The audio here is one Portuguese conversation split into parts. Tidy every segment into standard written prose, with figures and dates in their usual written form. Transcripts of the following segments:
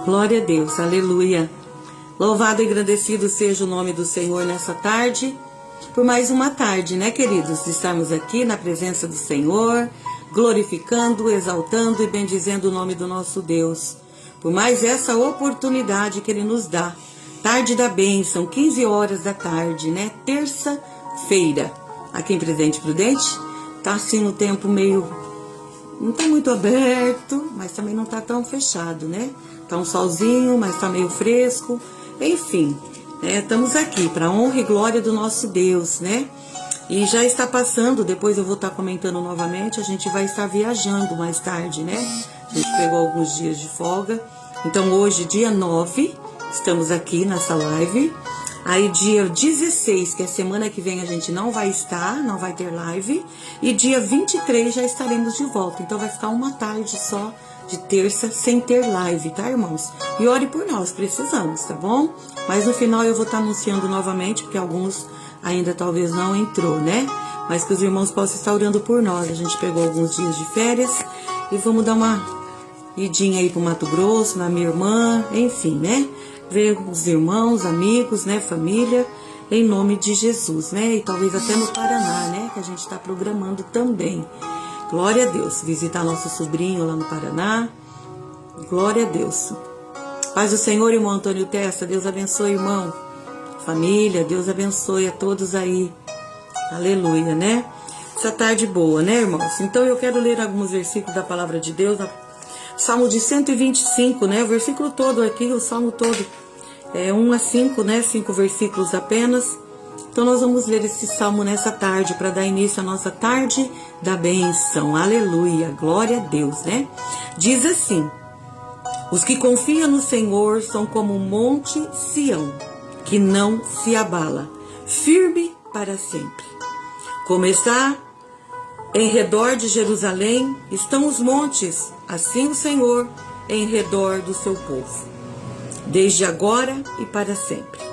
Glória a Deus, aleluia. Louvado e agradecido seja o nome do Senhor nessa tarde, por mais uma tarde, né, queridos? De estarmos aqui na presença do Senhor, glorificando, exaltando e bendizendo o nome do nosso Deus. Por mais essa oportunidade que Ele nos dá. Tarde da bênção, 15 horas da tarde, né? Terça-feira. Aqui em Presidente Prudente, tá assim no tempo meio... Não tá muito aberto, mas também não tá tão fechado, né? Tá um solzinho, mas tá meio fresco. Enfim, né? Estamos aqui para honra e glória do nosso Deus, né? E já está passando, depois eu vou estar comentando novamente, a gente vai estar viajando mais tarde, né? A gente pegou alguns dias de folga. Então hoje, dia 9, estamos aqui nessa live. Aí dia 16, que é semana que vem, a gente não vai ter live. E dia 23 já estaremos de volta. Então vai ficar uma tarde só de terça sem ter live, tá, irmãos? E ore por nós, precisamos, tá bom? Mas no final eu vou estar anunciando novamente, porque alguns ainda talvez não entrou, né? Mas que os irmãos possam estar orando por nós. A gente pegou alguns dias de férias e vamos dar uma idinha aí pro Mato Grosso, na minha irmã, enfim, né? Ver os irmãos, amigos, né, família, em nome de Jesus, né? E talvez até no Paraná, né, que a gente está programando também. Glória a Deus. Visitar nosso sobrinho lá no Paraná. Glória a Deus. Paz do Senhor, irmão Antônio Testa. Deus abençoe, irmão. Família, Deus abençoe a todos aí. Aleluia, né? Essa tarde boa, né, irmãos? Então eu quero ler alguns versículos da palavra de Deus, Salmo de 125, né? O versículo todo aqui, o salmo todo. 1 a 5, né? 5 versículos apenas. Então nós vamos ler esse salmo nessa tarde, para dar início à nossa tarde da bênção. Aleluia, glória a Deus, né? Diz assim: os que confiam no Senhor são como o monte Sião, que não se abala, firme para sempre. Como está em redor de Jerusalém estão os montes, assim o Senhor em redor do seu povo, desde agora e para sempre.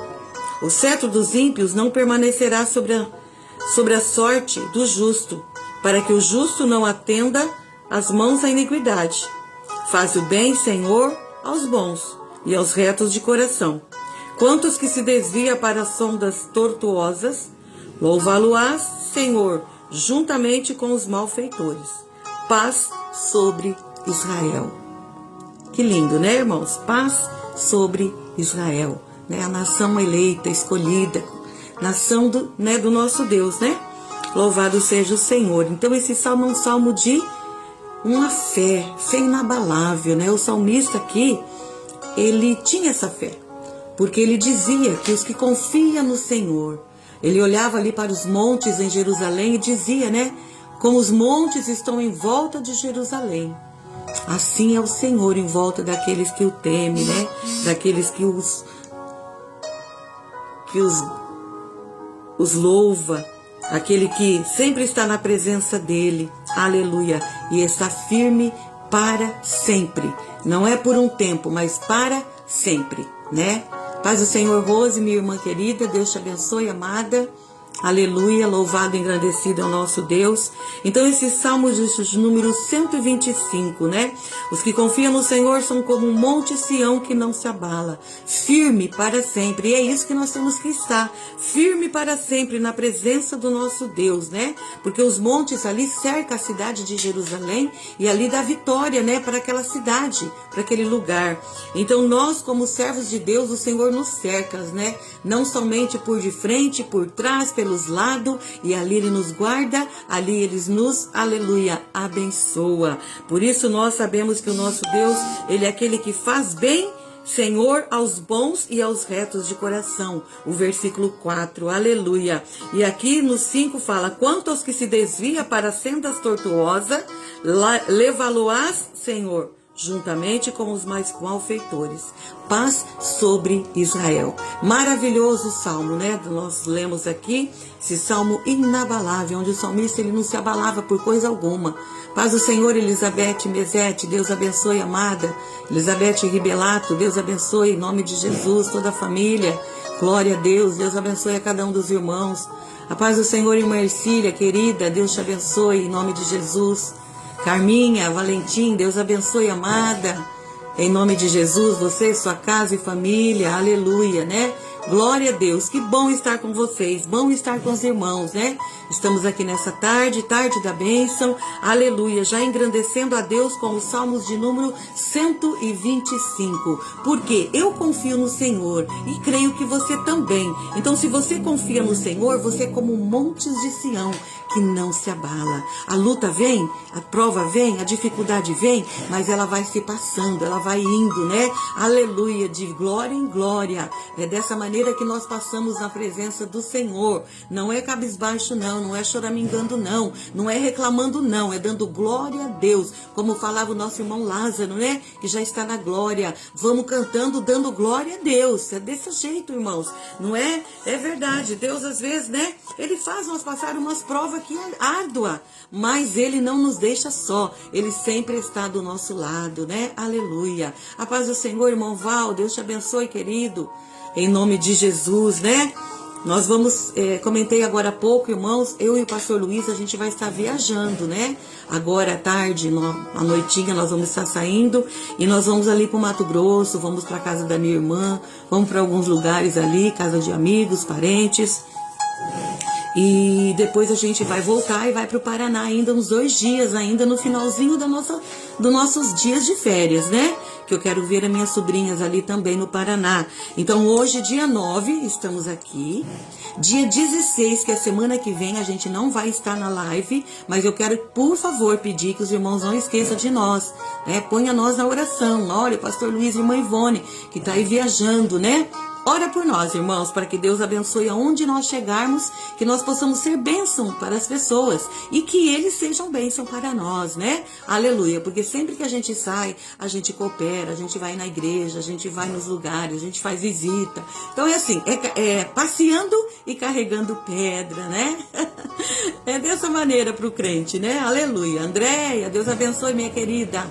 O cetro dos ímpios não permanecerá sobre a sorte do justo, para que o justo não atenda as mãos à iniquidade. Faz o bem, Senhor, aos bons e aos retos de coração. Quantos que se desvia para as sondas tortuosas, louvá-lo-ás, Senhor, juntamente com os malfeitores. Paz sobre Israel. Que lindo, né, irmãos? Paz sobre Israel, né? A nação eleita, escolhida, nação do nosso Deus, né? Louvado seja o Senhor. Então esse salmo é um salmo de uma fé inabalável, né? O salmista aqui, ele tinha essa fé, porque ele dizia que os que confiam no Senhor, ele olhava ali para os montes em Jerusalém e dizia, né? Como os montes estão em volta de Jerusalém, assim é o Senhor em volta daqueles que o temem, né? Daqueles que os louva, aquele que sempre está na presença dele, aleluia, e está firme para sempre. Não é por um tempo, mas para sempre, né? Paz do Senhor, Rose, minha irmã querida, Deus te abençoe, amada. Aleluia, louvado e engrandecido é o nosso Deus. Então esse salmo de número 125, né? Os que confiam no Senhor são como um monte Sião que não se abala, firme para sempre. E é isso que nós temos que estar, firme para sempre na presença do nosso Deus, né? Porque os montes ali cercam a cidade de Jerusalém e ali dá vitória, né? Para aquela cidade, para aquele lugar. Então nós, como servos de Deus, o Senhor nos cerca, né? Não somente por de frente, por trás, pelos lados, e ali Ele nos guarda, ali Ele nos, aleluia, abençoa. Por isso nós sabemos que o nosso Deus, Ele é aquele que faz bem, Senhor, aos bons e aos retos de coração. O versículo 4, aleluia. E aqui no 5 fala: quanto aos que se desvia para sendas tortuosas, levá-lo-ás, Senhor, juntamente com os mais malfeitores. Paz sobre Israel. Maravilhoso salmo, né? Nós lemos aqui esse salmo inabalável, onde o salmista ele não se abalava por coisa alguma. Paz do Senhor, Elizabeth Mesete, Deus abençoe, amada. Elizabeth Ribelato, Deus abençoe, em nome de Jesus, toda a família. Glória a Deus, Deus abençoe a cada um dos irmãos. A paz do Senhor, irmã Ercília, querida, Deus te abençoe, em nome de Jesus. Carminha, Valentim, Deus abençoe, amada. Em nome de Jesus, você, sua casa e família, aleluia, né? Glória a Deus, que bom estar com vocês, bom estar com os irmãos, né? Estamos aqui nessa tarde, tarde da bênção, aleluia, já engrandecendo a Deus com os salmos de número 125, porque eu confio no Senhor e creio que você também. Então, se você confia no Senhor, você é como montes de Sião, que não se abala. A luta vem, a prova vem, a dificuldade vem, mas ela vai se passando, ela vai indo, né? Aleluia, de glória em glória. É dessa maneira que nós passamos na presença do Senhor. Não é cabisbaixo, não é choramingando, não é reclamando, não, é dando glória a Deus. Como falava o nosso irmão Lázaro, né? Que já está na glória. Vamos cantando, dando glória a Deus. É desse jeito, irmãos. Não é? É verdade. Deus, às vezes, né? Ele faz nós passar umas provas que é árdua, mas Ele não nos deixa só. Ele sempre está do nosso lado, né? Aleluia. A paz do Senhor, irmão Val. Deus te abençoe, querido. Em nome de Jesus, né? Nós vamos, comentei agora há pouco, irmãos, eu e o pastor Luiz, a gente vai estar viajando, né? Agora à tarde, à noitinha, nós vamos estar saindo e nós vamos ali para o Mato Grosso, vamos para a casa da minha irmã, vamos para alguns lugares ali, casa de amigos, parentes. E depois a gente vai voltar e vai para o Paraná ainda uns 2 dias, ainda no finalzinho dos nossos dias de férias, né? Que eu quero ver as minhas sobrinhas ali também no Paraná. Então hoje, dia 9, estamos aqui. Dia 16, que é a semana que vem, a gente não vai estar na live, mas eu quero, por favor, pedir que os irmãos não esqueçam de nós, né? Ponha nós na oração. Olha, pastor Luiz e irmã Ivone, que está aí viajando, né? Ora por nós, irmãos, para que Deus abençoe aonde nós chegarmos, que nós possamos ser bênção para as pessoas e que eles sejam bênção para nós, né? Aleluia, porque sempre que a gente sai, a gente coopera, a gente vai na igreja, a gente vai nos lugares, a gente faz visita. Então é assim, passeando e carregando pedra, né? É dessa maneira para o crente, né? Aleluia. Andréia, Deus abençoe, minha querida.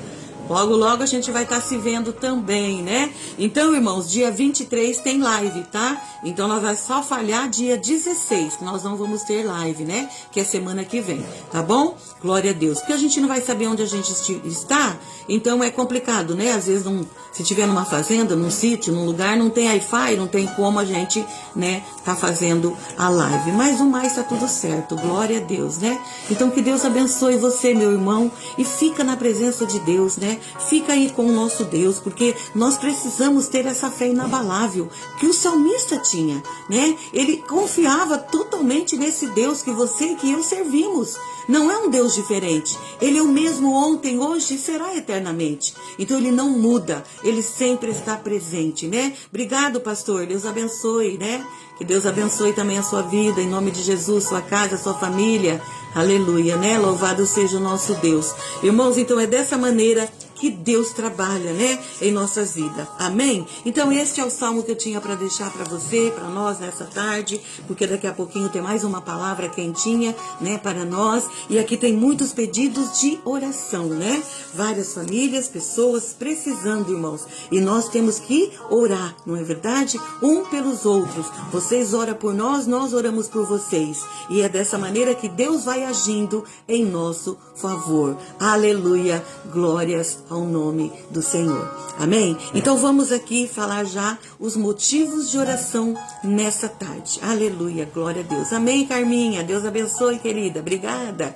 Logo, logo a gente vai estar se vendo também, né? Então, irmãos, dia 23 tem live, tá? Então, nós vamos só falhar dia 16, que nós não vamos ter live, né? Que é semana que vem, tá bom? Glória a Deus. Porque a gente não vai saber onde a gente está, então é complicado, né? Às vezes, se tiver numa fazenda, num sítio, num lugar, não tem Wi-Fi, não tem como a gente, né, tá fazendo a live. Mas o mais tá tudo certo, glória a Deus, né? Então, que Deus abençoe você, meu irmão, e fica na presença de Deus, né? Fica aí com o nosso Deus, porque nós precisamos ter essa fé inabalável que o salmista tinha, né? Ele confiava totalmente nesse Deus que você e que eu servimos. Não é um Deus diferente. Ele é o mesmo ontem, hoje e será eternamente. Então ele não muda, ele sempre está presente, né? Obrigado, pastor. Deus abençoe, né? Que Deus abençoe também a sua vida, em nome de Jesus, sua casa, sua família. Aleluia, né? Louvado seja o nosso Deus. Irmãos, então é dessa maneira que Deus trabalha, né, em nossas vidas. Amém? Então este é o salmo que eu tinha para deixar para você, para nós nessa tarde, porque daqui a pouquinho tem mais uma palavra quentinha, né, para nós. E aqui tem muitos pedidos de oração, né? Várias famílias, pessoas precisando, irmãos. E nós temos que orar, não é verdade? Um pelos outros. Vocês oram por nós, nós oramos por vocês. E é dessa maneira que Deus vai agindo em nosso favor. Aleluia. Glórias ao nome do Senhor. Amém? Então vamos aqui falar já os motivos de oração nessa tarde. Aleluia, glória a Deus. Amém, Carminha? Deus abençoe, querida. Obrigada.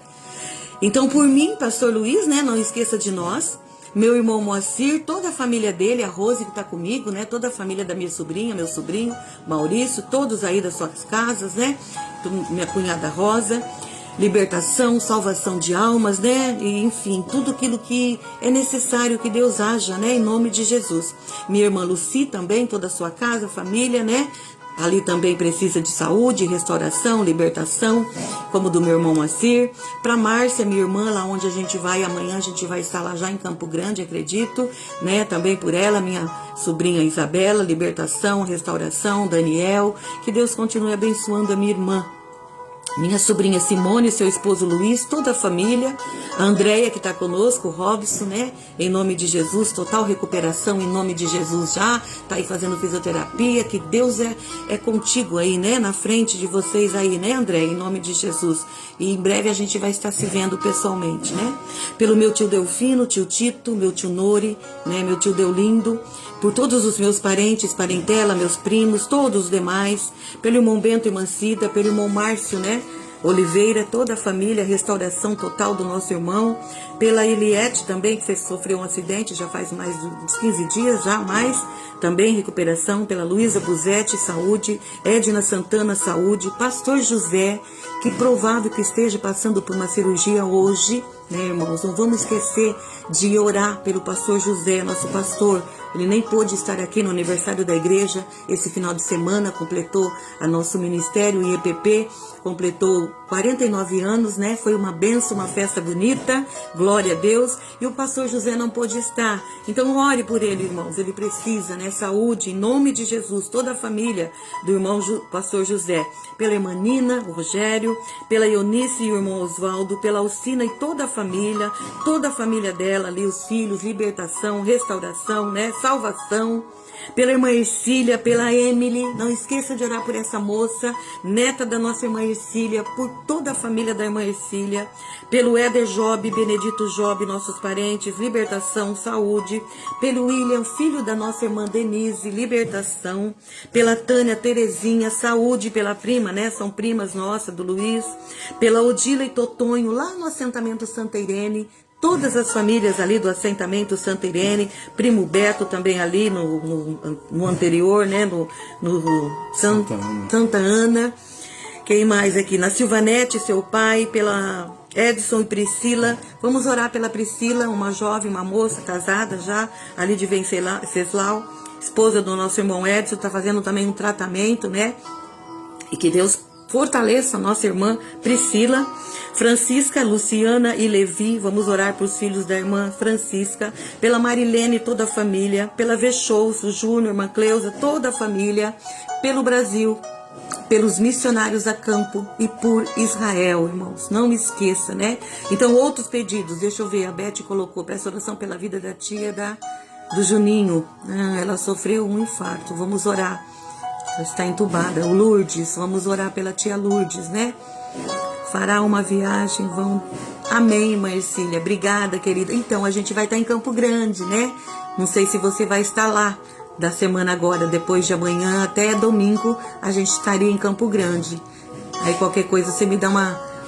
Então, por mim, pastor Luiz, né? Não esqueça de nós. Meu irmão Moacir, toda a família dele, a Rose que está comigo, né? Toda a família da minha sobrinha, meu sobrinho, Maurício, todos aí das suas casas, né? Minha cunhada Rosa. Libertação, salvação de almas, né? E, enfim, tudo aquilo que é necessário que Deus haja, né? Em nome de Jesus. Minha irmã Lucy também, toda a sua casa, família, né? Ali também precisa de saúde, restauração, libertação, como do meu irmão Moacir. Para Márcia, minha irmã, lá onde a gente vai, amanhã a gente vai estar lá já em Campo Grande, acredito, né? Também por ela, minha sobrinha Isabela, libertação, restauração, Daniel. Que Deus continue abençoando a minha irmã. minha sobrinha Simone, seu esposo Luiz, toda a família, a Andréia que está conosco, o Robson, né? Em nome de Jesus, total recuperação em nome de Jesus já, tá aí fazendo fisioterapia, que Deus é contigo aí, né? Na frente de vocês aí, né, André? Em nome de Jesus. E em breve a gente vai estar se vendo pessoalmente, né? Pelo meu tio Delfino, tio Tito, meu tio Nori, né? Meu tio Deolindo, por todos os meus parentes, parentela, meus primos, todos os demais, pelo irmão Bento e Mancida, pelo irmão Márcio, né? Oliveira, toda a família, restauração total do nosso irmão, pela Eliette também, que sofreu um acidente já faz mais de uns 15 dias, já mais, também recuperação, pela Luísa Buzetti, saúde, Edna Santana, saúde, pastor José, que provável que esteja passando por uma cirurgia hoje, né, irmãos? Não vamos esquecer de orar pelo pastor José, nosso pastor. Ele nem pôde estar aqui no aniversário da igreja esse final de semana, completou a nosso ministério, o IEPP, completou 49 anos, né? Foi uma bênção, uma festa bonita, glória a Deus, e o pastor José não pôde estar. Então ore por ele, irmãos, ele precisa, né? Saúde, em nome de Jesus, toda a família do irmão pastor José, pela irmã Nina, o Rogério, pela Eunice e o irmão Oswaldo, pela Alcina e toda a família dela ali, os filhos, libertação, restauração, né? Salvação, pela irmã Ercília, pela Emily, não esqueça de orar por essa moça, neta da nossa irmã Ercília, por toda a família da irmã Ercília, pelo Éder Job, Benedito Job, nossos parentes, libertação, saúde, pelo William, filho da nossa irmã Denise, libertação, pela Tânia, Terezinha, saúde, pela prima, né, são primas nossas, do Luiz, pela Odila e Totonho, lá no assentamento Santa Irene, todas as famílias ali do assentamento Santa Irene, primo Beto também ali no anterior, né, no Santa Ana. Quem mais aqui? Na Silvanete, seu pai, pela Edson e Priscila. Vamos orar pela Priscila, uma jovem, uma moça casada já, ali de Venceslau, esposa do nosso irmão Edson, está fazendo também um tratamento, né? E que Deus fortaleça a nossa irmã Priscila. Francisca, Luciana e Levi, vamos orar para os filhos da irmã Francisca, pela Marilene e toda a família, pela Vechous, o Júnior, irmã Cleusa, toda a família, pelo Brasil, pelos missionários a campo e por Israel, irmãos, não esqueça, né? Então, outros pedidos, deixa eu ver, a Beth colocou, peço oração pela vida da tia do Juninho, ela sofreu um infarto, vamos orar, ela está entubada. O Lourdes, vamos orar pela tia Lourdes, né? Fará uma viagem, vão... Amém, irmã Ercília, obrigada, querida. Então, a gente vai estar em Campo Grande, né? Não sei se você vai estar lá da semana agora, depois de amanhã até domingo, a gente estaria em Campo Grande. Aí qualquer coisa você me dá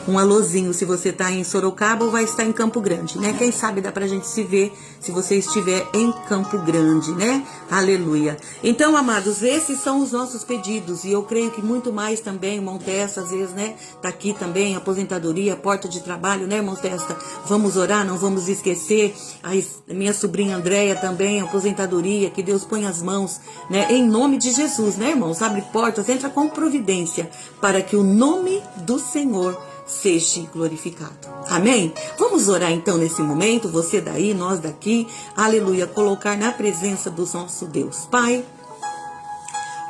um alôzinho se você está em Sorocaba ou vai estar em Campo Grande, né? Quem sabe dá pra gente se ver se você estiver em Campo Grande, né? Aleluia. Então, amados, esses são os nossos pedidos e eu creio que muito mais também, irmão Testa, às vezes, né? Tá aqui também, aposentadoria, porta de trabalho, né, irmão Testa? Vamos orar, não vamos esquecer. A minha sobrinha Andréia também, aposentadoria, que Deus põe as mãos, né? Em nome de Jesus, né, irmãos? Abre portas, entra com providência para que o nome do Senhor seja glorificado. Amém? Vamos orar então nesse momento, você daí, nós daqui, aleluia, colocar na presença do nosso Deus. Pai,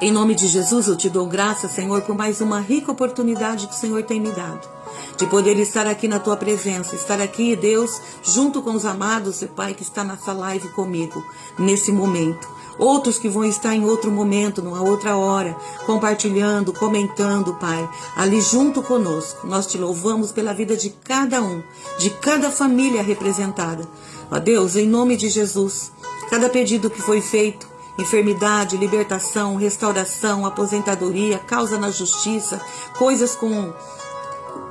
em nome de Jesus eu te dou graças, Senhor, por mais uma rica oportunidade que o Senhor tem me dado, de poder estar aqui na tua presença, estar aqui, Deus, junto com os amados, Pai, que está nessa live comigo, nesse momento. Outros que vão estar em outro momento, numa outra hora, compartilhando, comentando, Pai, ali junto conosco. Nós te louvamos pela vida de cada um, de cada família representada. Ó Deus, em nome de Jesus, cada pedido que foi feito, enfermidade, libertação, restauração, aposentadoria, causa na justiça, coisas com,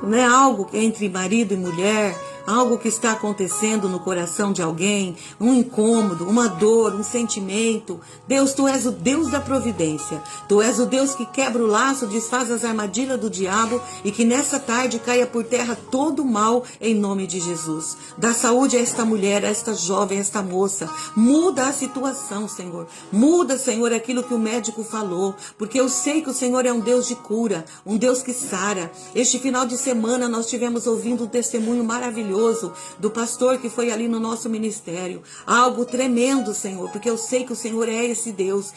né, algo entre marido e mulher, algo que está acontecendo no coração de alguém, um incômodo, uma dor, um sentimento. Deus, tu és o Deus da providência. Tu és o Deus que quebra o laço, desfaz as armadilhas do diabo e que nessa tarde caia por terra todo o mal em nome de Jesus. Dá saúde a esta mulher, a esta jovem, a esta moça. Muda a situação, Senhor. Muda, Senhor, aquilo que o médico falou, porque eu sei que o Senhor é um Deus de cura, um Deus que sara. Este final de semana nós tivemos ouvindo um testemunho maravilhoso maravilhoso do pastor que foi ali no nosso ministério. Algo tremendo, Senhor, porque eu sei que o Senhor é esse Deus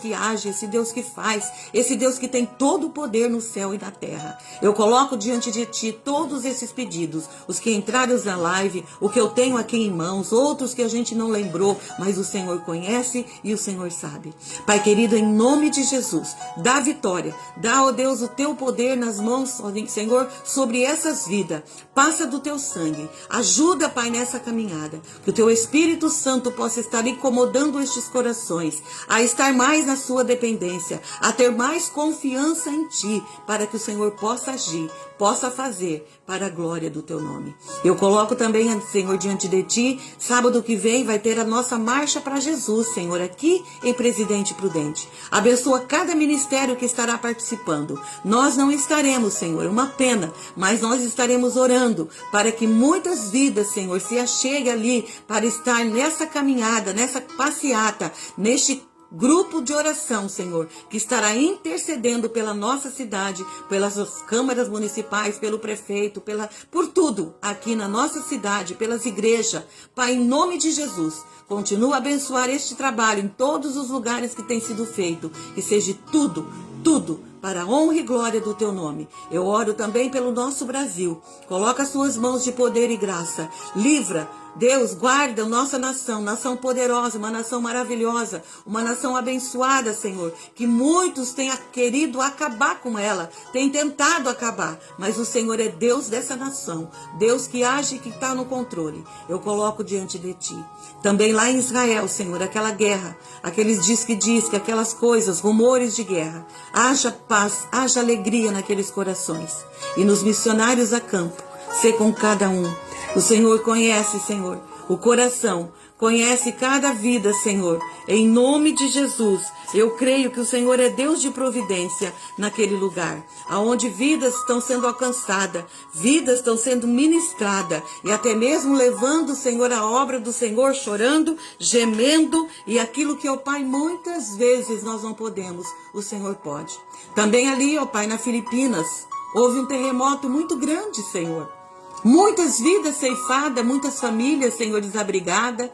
que age, esse Deus que faz, esse Deus que tem todo o poder no céu e na terra. Eu coloco diante de Ti todos esses pedidos, os que entraram na live, o que eu tenho aqui em mãos, outros que a gente não lembrou, mas o Senhor conhece e o Senhor sabe. Pai querido, em nome de Jesus, dá vitória, dá, ó Deus, o Teu poder nas mãos, ó Senhor, sobre essas vidas. Passa do Teu sangue, ajuda, Pai, nessa caminhada, que o Teu Espírito Santo possa estar incomodando estes corações, a estar mais na sua dependência, a ter mais confiança em Ti, para que o Senhor possa agir, possa fazer para a glória do Teu nome. Eu coloco também, Senhor, diante de Ti, sábado que vem vai ter a nossa marcha para Jesus, Senhor, aqui em Presidente Prudente. Abençoa cada ministério que estará participando. Nós não estaremos, Senhor, uma pena, mas nós estaremos orando para que muitas vidas, Senhor, se acheguem ali para estar nessa caminhada, nessa passeata, neste grupo de oração, Senhor, que estará intercedendo pela nossa cidade, pelas câmaras municipais, pelo prefeito, por tudo aqui na nossa cidade, pelas igrejas. Pai, em nome de Jesus, continua a abençoar este trabalho em todos os lugares que tem sido feito, que seja tudo para a honra e glória do Teu nome. Eu oro também pelo nosso Brasil. Coloca as Suas mãos de poder e graça. Livra, Deus, guarda a nossa nação, nação poderosa, uma nação maravilhosa, uma nação abençoada, Senhor, que muitos têm querido acabar com ela, têm tentado acabar, mas o Senhor é Deus dessa nação, Deus que age e que está no controle. Eu coloco diante de Ti. Também lá em Israel, Senhor, aquela guerra, aqueles diz-que, aquelas coisas, rumores de guerra. Haja paz, haja alegria naqueles corações. E nos missionários a campo, ser com cada um. O Senhor conhece, Senhor, o coração, conhece cada vida, Senhor. Em nome de Jesus, eu creio que o Senhor é Deus de providência naquele lugar, aonde vidas estão sendo alcançadas, vidas estão sendo ministradas, e até mesmo levando, Senhor, a obra do Senhor, chorando, gemendo, e aquilo que, ó Pai, muitas vezes nós não podemos, o Senhor pode. Também ali, ó Pai, na Filipinas, houve um terremoto muito grande, Senhor. Muitas vidas ceifadas, muitas famílias, Senhor, desabrigadas.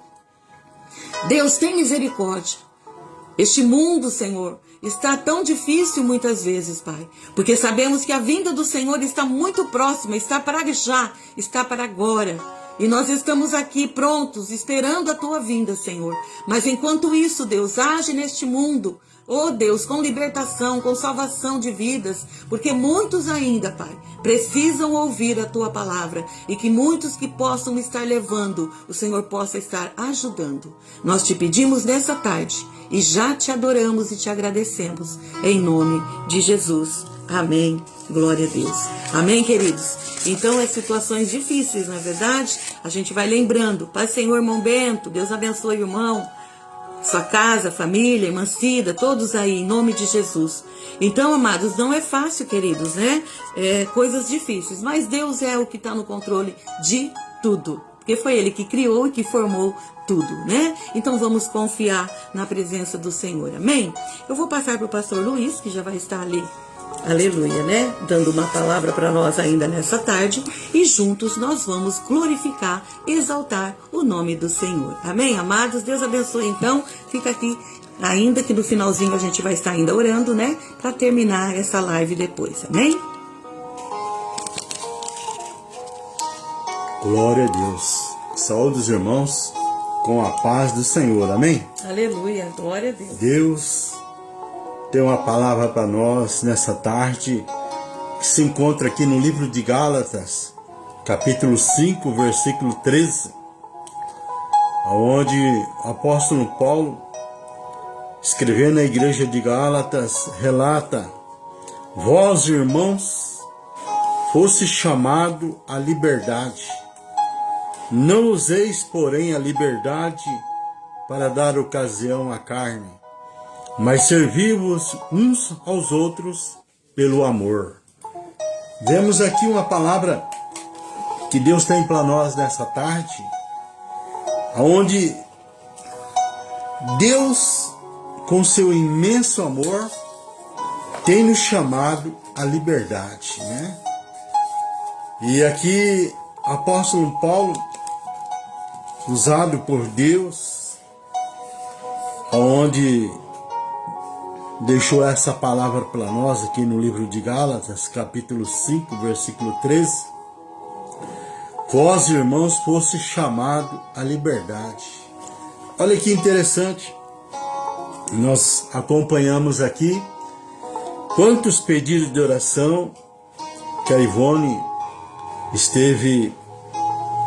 Deus, tem misericórdia. Este mundo, Senhor, está tão difícil muitas vezes, Pai, porque sabemos que a vinda do Senhor está muito próxima, está para já, está para agora. E nós estamos aqui prontos, esperando a Tua vinda, Senhor. Mas enquanto isso, Deus, age neste mundo, oh Deus, com libertação, com salvação de vidas, porque muitos ainda, Pai, precisam ouvir a Tua palavra, e que muitos que possam estar levando, o Senhor possa estar ajudando. Nós te pedimos nessa tarde, e já te adoramos e te agradecemos, em nome de Jesus. Amém. Glória a Deus. Amém, queridos? Então, as situações difíceis, na verdade, a gente vai lembrando. Pai, Senhor, irmão Bento, Deus abençoe o irmão, sua casa, família, irmã Cida, todos aí, em nome de Jesus. Então, amados, não é fácil, queridos, né? Coisas difíceis, mas Deus é o que está no controle de tudo. Porque foi Ele que criou e que formou tudo, né? Então vamos confiar na presença do Senhor, amém? Eu vou passar para o pastor Luiz, que já vai estar ali, aleluia, né? Dando uma palavra para nós ainda nessa tarde, e juntos nós vamos glorificar, exaltar o nome do Senhor, amém, amados? Deus abençoe, então, fica aqui, ainda que no finalzinho a gente vai estar ainda orando, né? Para terminar essa live depois, amém? Glória a Deus. Saúde os irmãos com a paz do Senhor, amém? Aleluia, glória a Deus. Deus tem uma palavra para nós nessa tarde, que se encontra aqui no livro de Gálatas, capítulo 5, versículo 13, onde o apóstolo Paulo, escrevendo à igreja de Gálatas, relata: vós, irmãos, fosse chamado à liberdade. Não useis, porém, a liberdade para dar ocasião à carne, mas servi-vos uns aos outros pelo amor. Vemos aqui uma palavra que Deus tem para nós nessa tarde, onde Deus, com seu imenso amor, tem nos chamado à liberdade, né? E aqui apóstolo Paulo, usado por Deus, onde deixou essa palavra para nós aqui no livro de Gálatas, capítulo 5, versículo 13. Vós, irmãos, fosse chamado à liberdade. Olha que interessante. Nós acompanhamos aqui quantos pedidos de oração que a Ivone esteve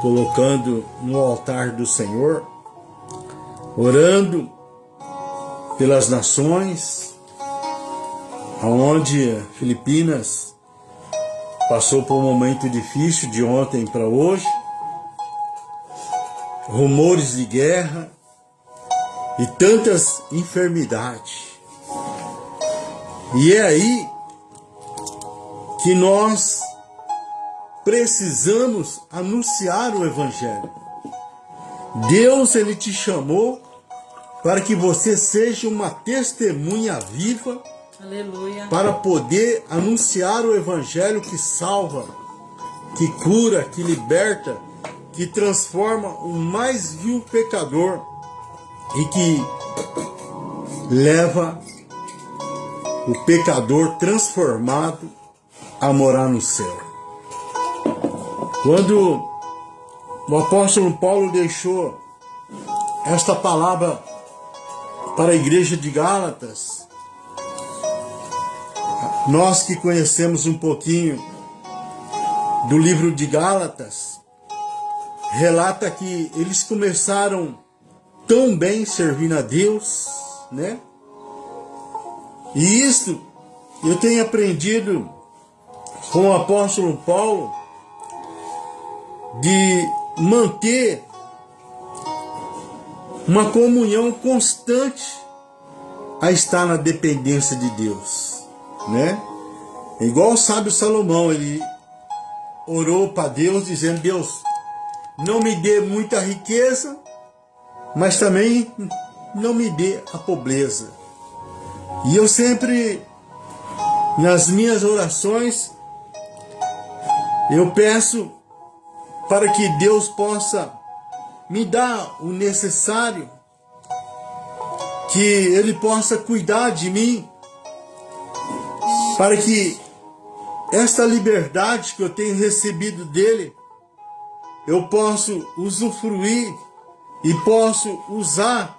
colocando no altar do Senhor, orando pelas nações, onde Filipinas passou por um momento difícil de ontem para hoje, rumores de guerra e tantas enfermidades. E é aí que nós precisamos anunciar o Evangelho. Deus, Ele te chamou para que você seja uma testemunha viva. Aleluia. Para poder anunciar o Evangelho que salva, que cura, que liberta, que transforma o mais vil pecador e que leva o pecador transformado a morar no céu. Quando o apóstolo Paulo deixou esta palavra para a igreja de Gálatas, nós que conhecemos um pouquinho do livro de Gálatas, relata que eles começaram tão bem servindo a Deus, né? E isso eu tenho aprendido com o apóstolo Paulo, de manter uma comunhão constante a estar na dependência de Deus, né? Igual o sábio Salomão, ele orou para Deus dizendo: Deus, não me dê muita riqueza, mas também não me dê a pobreza. E eu sempre, nas minhas orações, eu peço para que Deus possa me dar o necessário, que Ele possa cuidar de mim, para que esta liberdade que eu tenho recebido dele, eu possa usufruir e posso usar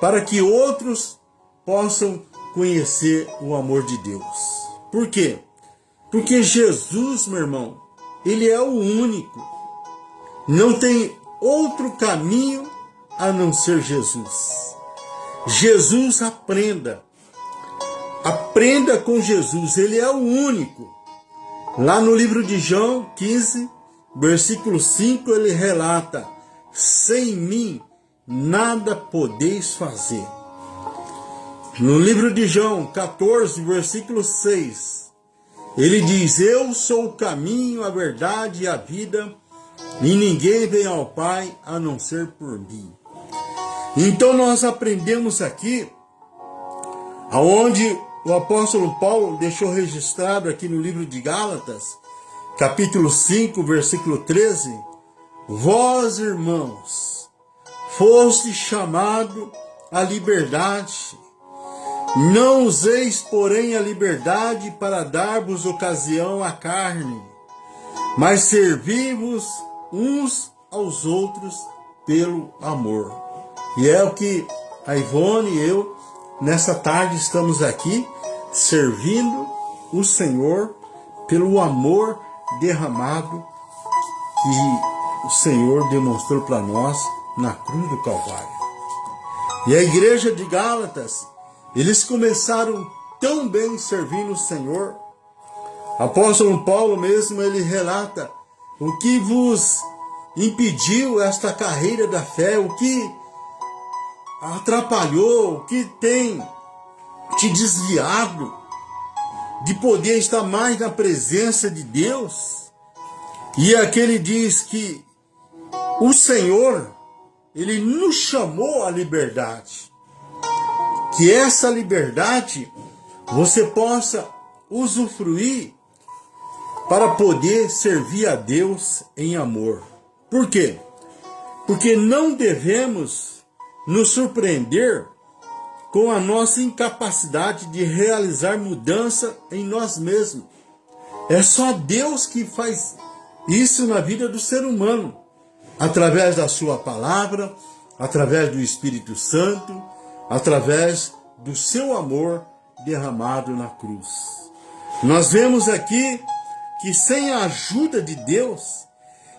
para que outros possam conhecer o amor de Deus. Por quê? Porque Jesus, meu irmão, Ele é o único. Não tem outro caminho a não ser Jesus. Jesus, aprenda com Jesus, Ele é o único. Lá no livro de João 15, versículo 5, ele relata: sem mim nada podeis fazer. No livro de João 14, versículo 6, ele diz: eu sou o caminho, a verdade e a vida, e ninguém vem ao Pai a não ser por mim. Então nós aprendemos aqui, aonde o apóstolo Paulo deixou registrado aqui no livro de Gálatas, capítulo 5, versículo 13: vós, irmãos, foste chamado à liberdade. Não useis, porém, a liberdade para dar-vos ocasião à carne, mas servi-vos uns aos outros pelo amor. E é o que a Ivone e eu, nessa tarde, estamos aqui, servindo o Senhor pelo amor derramado que o Senhor demonstrou para nós na cruz do Calvário. E a igreja de Gálatas, eles começaram tão bem servindo o Senhor. Apóstolo Paulo mesmo, ele relata o que vos impediu esta carreira da fé, o que atrapalhou, o que tem te desviado de poder estar mais na presença de Deus. E aqui ele diz que o Senhor, Ele nos chamou à liberdade. Que essa liberdade você possa usufruir para poder servir a Deus em amor. Por quê? Porque não devemos nos surpreender com a nossa incapacidade de realizar mudança em nós mesmos. É só Deus que faz isso na vida do ser humano, através da sua palavra, através do Espírito Santo, através do seu amor derramado na cruz. Nós vemos aqui que sem a ajuda de Deus,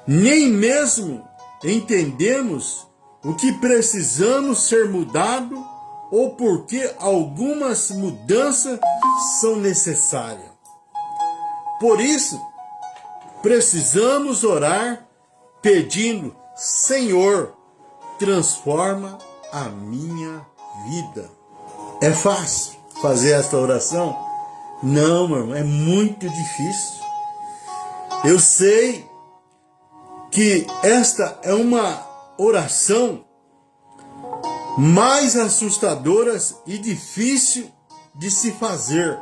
nem mesmo entendemos o que precisamos ser mudado ou porque algumas mudanças são necessárias. Por isso, precisamos orar pedindo: Senhor, transforma a minha vida. É fácil fazer esta oração? Não, meu irmão, é muito difícil. Eu sei que esta é uma oração mais assustadora e difícil de se fazer.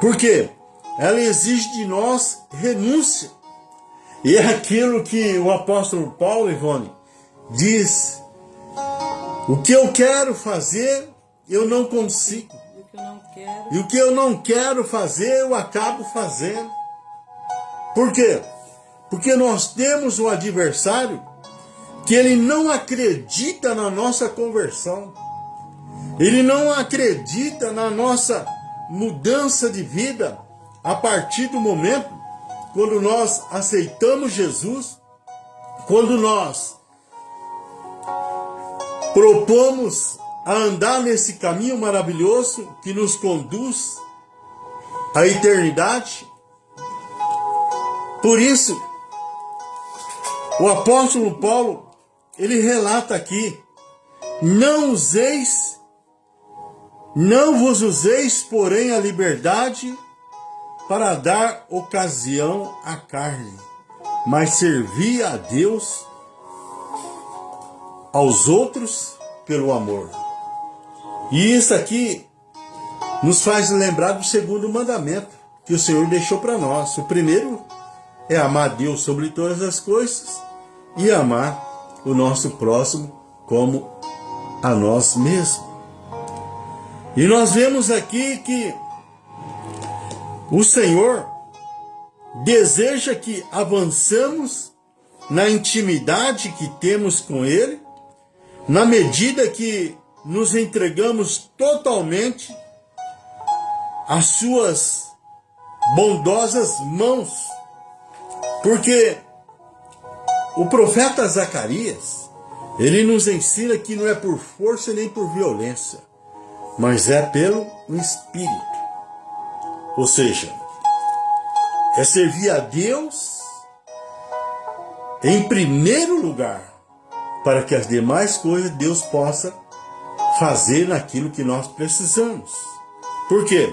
Por quê? Ela exige de nós renúncia. E é aquilo que o apóstolo Paulo, Ivone, diz: o que eu quero fazer, eu não consigo. E o que eu não quero fazer, eu acabo fazendo. Por quê? Porque nós temos um adversário que ele não acredita na nossa conversão. Ele não acredita na nossa mudança de vida a partir do momento quando nós aceitamos Jesus, quando nós propomos a andar nesse caminho maravilhoso que nos conduz à eternidade. Por isso, o apóstolo Paulo, ele relata aqui: não vos useis, porém, a liberdade para dar ocasião à carne, mas servi a Deus aos outros pelo amor. E isso aqui nos faz lembrar do segundo mandamento que o Senhor deixou para nós. O primeiro é amar a Deus sobre todas as coisas e amar o nosso próximo como a nós mesmos. E nós vemos aqui que o Senhor deseja que avançamos na intimidade que temos com Ele, na medida que nos entregamos totalmente às suas bondosas mãos. Porque o profeta Zacarias, ele nos ensina que não é por força nem por violência, mas é pelo Espírito. Ou seja, é servir a Deus em primeiro lugar, para que as demais coisas Deus possa fazer naquilo que nós precisamos. Por quê?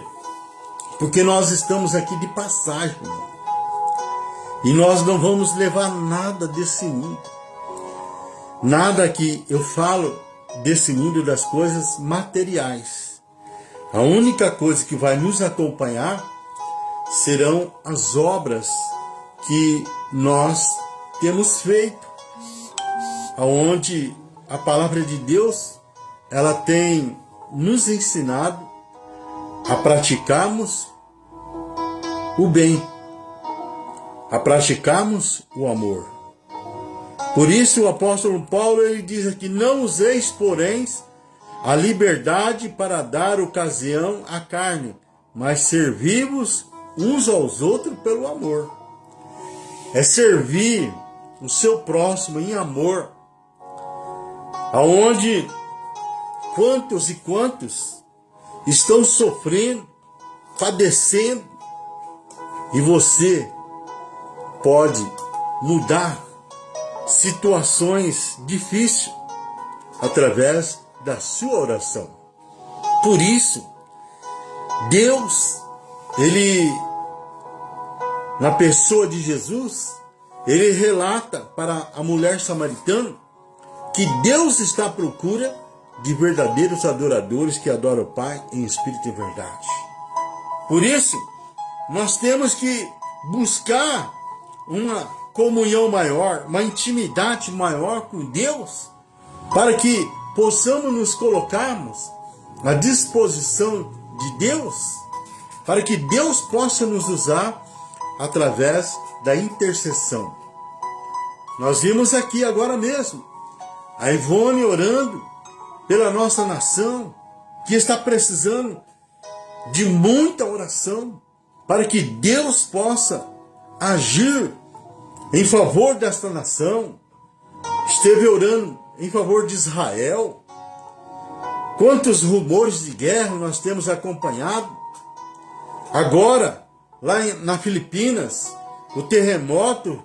Porque nós estamos aqui de passagem, e nós não vamos levar nada desse mundo. Nada que eu falo desse mundo das coisas materiais. A única coisa que vai nos acompanhar serão as obras que nós temos feito, aonde a palavra de Deus, ela tem nos ensinado a praticarmos o bem, a praticarmos o amor. Por isso o apóstolo Paulo, ele diz aqui: não useis, porém, a liberdade para dar ocasião à carne, mas servi-vos uns aos outros pelo amor. É servir o seu próximo em amor, aonde quantos e quantos estão sofrendo, padecendo, e você pode mudar situações difíceis através da sua oração. Por isso, Deus, ele, na pessoa de Jesus, ele relata para a mulher samaritana que Deus está à procura de verdadeiros adoradores que adoram o Pai em espírito e verdade. Por isso, nós temos que buscar uma comunhão maior, uma intimidade maior com Deus, para que possamos nos colocarmos à disposição de Deus, para que Deus possa nos usar através da intercessão. Nós vimos aqui agora mesmo a Ivone orando pela nossa nação, que está precisando de muita oração, para que Deus possa agir em favor desta nação. Esteve orando em favor de Israel. Quantos rumores de guerra nós temos acompanhado. Agora, lá na Filipinas, o terremoto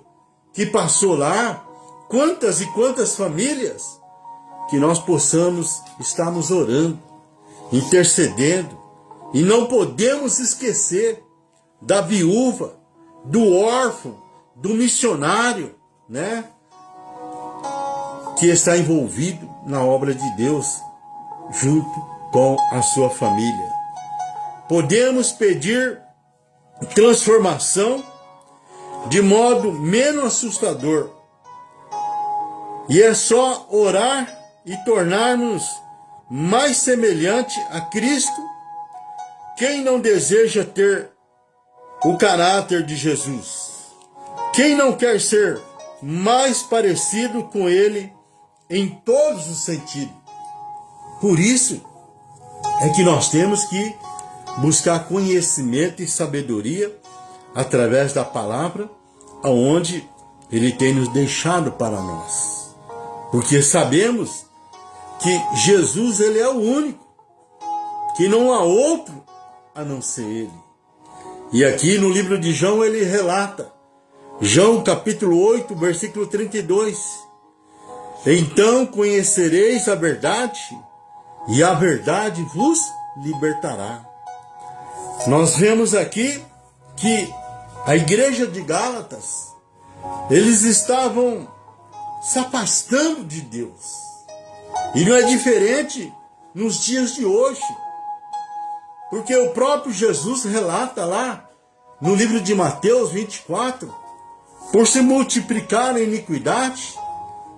que passou lá, quantas e quantas famílias, que nós possamos estarmos orando, intercedendo, e não podemos esquecer da viúva, do órfão, do missionário, né, que está envolvido na obra de Deus, junto com a sua família. Podemos pedir transformação de modo menos assustador. E é só orar e tornarmos mais semelhante a Cristo. Quem não deseja ter o caráter de Jesus? Quem não quer ser mais parecido com Ele em todos os sentidos? Por isso é que nós temos que buscar conhecimento e sabedoria através da palavra, aonde Ele tem nos deixado para nós. Porque sabemos que Jesus, Ele é o único, que não há outro a não ser Ele. E aqui no livro de João ele relata, João capítulo 8, versículo 32. Então conhecereis a verdade, e a verdade vos libertará. Nós vemos aqui que a igreja de Gálatas, eles estavam se afastando de Deus. E não é diferente nos dias de hoje. Porque o próprio Jesus relata lá no livro de Mateus 24, por se multiplicar a iniquidade,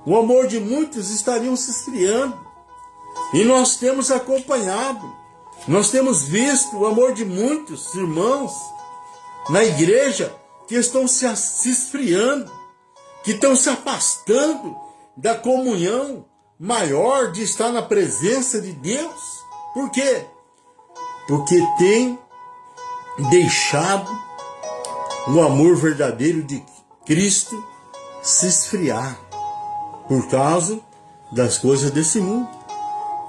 o amor de muitos estariam se esfriando. E nós temos acompanhado, nós temos visto o amor de muitos irmãos na igreja que estão se esfriando, que estão se afastando da comunhão maior de estar na presença de Deus. Por quê? Porque tem deixado o amor verdadeiro de Cristo se esfriar por causa das coisas desse mundo.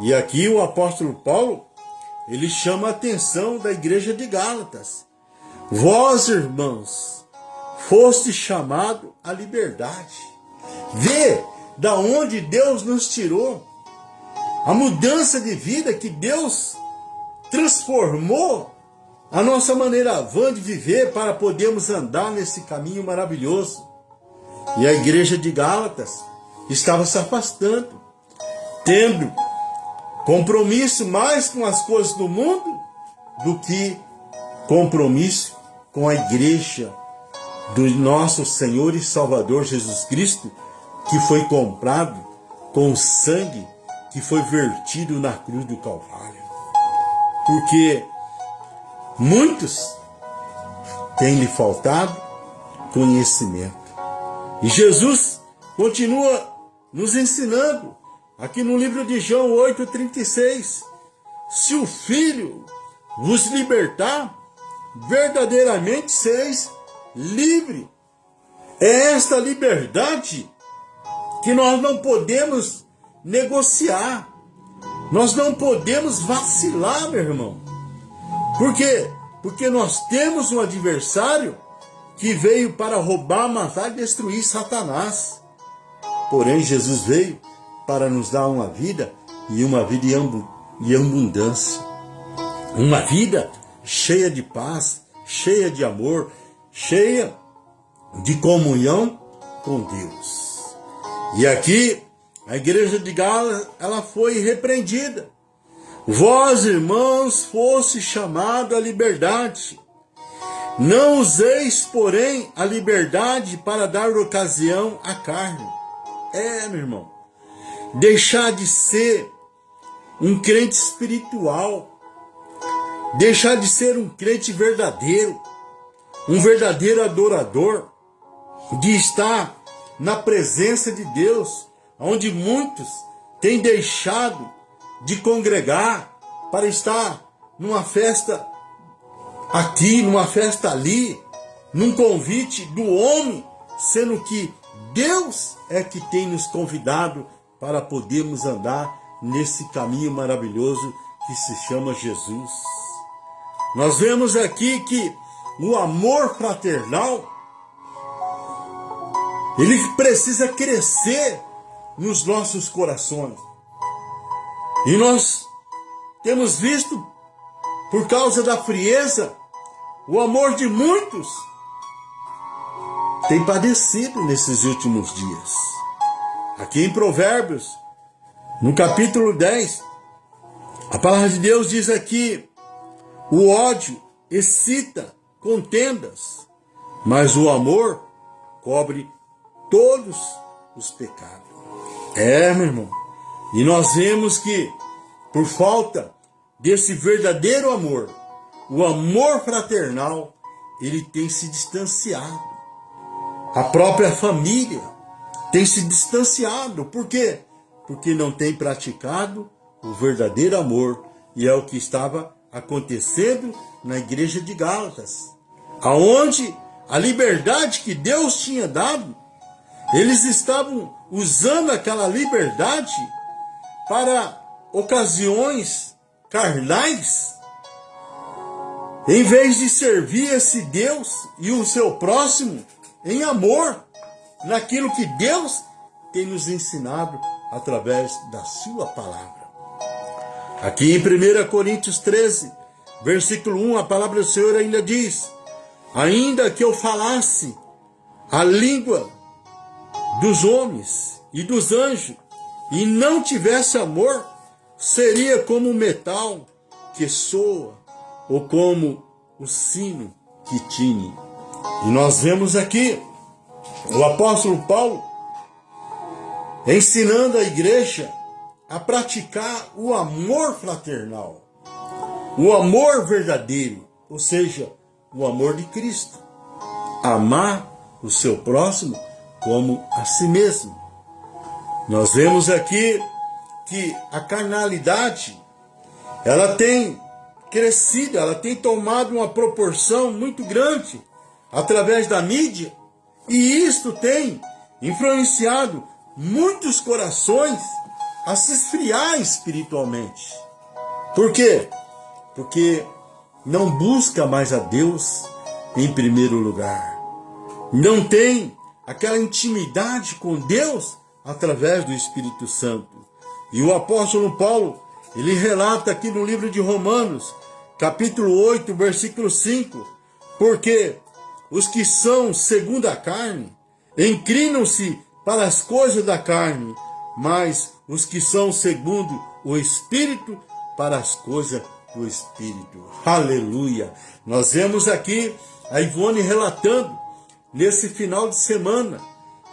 E aqui o apóstolo Paulo, ele chama a atenção da igreja de Gálatas. Vós, irmãos, foste chamado à liberdade. Vê da onde Deus nos tirou, a mudança de vida que Deus transformou a nossa maneira vã de viver para podermos andar nesse caminho maravilhoso. E a igreja de Gálatas estava se afastando, tendo compromisso mais com as coisas do mundo do que compromisso com a igreja do nosso Senhor e Salvador Jesus Cristo, que foi comprado com o sangue que foi vertido na cruz do Calvário. Porque muitos têm lhe faltado conhecimento. E Jesus continua nos ensinando, aqui no livro de João 8,36, se o Filho vos libertar, verdadeiramente sereis livres. É esta liberdade que nós não podemos negociar. Nós não podemos vacilar, meu irmão. Por quê? Porque nós temos um adversário que veio para roubar, matar e destruir, Satanás. Porém, Jesus veio para nos dar uma vida, e uma vida em abundância. Uma vida cheia de paz, cheia de amor, cheia de comunhão com Deus. E aqui, a igreja de Gálatas, ela foi repreendida. Vós, irmãos, fosse chamado à liberdade. Não useis, porém, a liberdade para dar ocasião à carne. Meu irmão. Deixar de ser um crente espiritual. Deixar de ser um crente verdadeiro. Um verdadeiro adorador. De estar na presença de Deus. Onde muitos têm deixado de congregar para estar numa festa aqui, numa festa ali, num convite do homem, sendo que Deus é que tem nos convidado para podermos andar nesse caminho maravilhoso que se chama Jesus. Nós vemos aqui que o amor fraternal, ele precisa crescer nos nossos corações. E nós temos visto, por causa da frieza, o amor de muitos tem padecido nesses últimos dias. Aqui em Provérbios, no capítulo 10, a palavra de Deus diz aqui: o ódio excita contendas, mas o amor cobre todos os pecados. Meu irmão. E nós vemos que, por falta desse verdadeiro amor, o amor fraternal, ele tem se distanciado. A própria família tem se distanciado. Por quê? Porque não tem praticado o verdadeiro amor. E é o que estava acontecendo na igreja de Gálatas. Aonde a liberdade que Deus tinha dado, eles estavam usando aquela liberdade para ocasiões carnais, em vez de servir esse Deus e o seu próximo em amor, naquilo que Deus tem nos ensinado através da sua palavra. Aqui em 1 Coríntios 13, versículo 1, a palavra do Senhor ainda diz: ainda que eu falasse a língua dos homens e dos anjos, e não tivesse amor, seria como o metal que soa, ou como o sino que tine. E nós vemos aqui o apóstolo Paulo ensinando a igreja a praticar o amor fraternal, o amor verdadeiro, ou seja, o amor de Cristo. Amar o seu próximo como a si mesmo. Nós vemos aqui que a carnalidade, ela tem crescido, ela tem tomado uma proporção muito grande através da mídia, e isto tem influenciado muitos corações a se esfriar espiritualmente. Por quê? Porque não busca mais a Deus em primeiro lugar. Não tem aquela intimidade com Deus através do Espírito Santo. E o apóstolo Paulo, ele relata aqui no livro de Romanos, capítulo 8, versículo 5, porque os que são segundo a carne inclinam-se para as coisas da carne, mas os que são segundo o Espírito para as coisas do Espírito. Aleluia! Nós vemos aqui a Ivone relatando nesse final de semana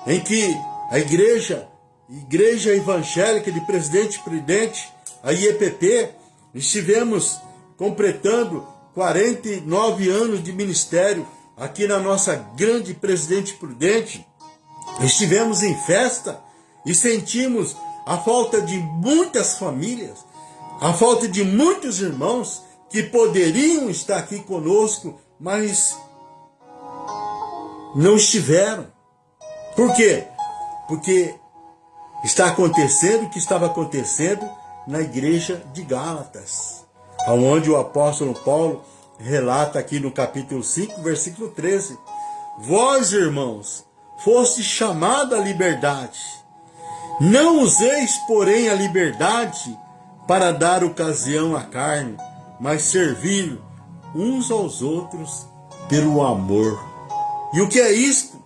em que a igreja evangélica de Presidente Prudente, a IEPP, estivemos completando 49 anos de ministério aqui na nossa grande Presidente Prudente. Estivemos em festa e sentimos a falta de muitas famílias, a falta de muitos irmãos que poderiam estar aqui conosco, mas não estiveram. Por quê? Porque está acontecendo o que estava acontecendo na igreja de Gálatas, onde o apóstolo Paulo relata aqui no capítulo 5, versículo 13: vós, irmãos, foste chamados à liberdade. Não useis, porém, a liberdade para dar ocasião à carne, mas servir uns aos outros pelo amor. E o que é isto?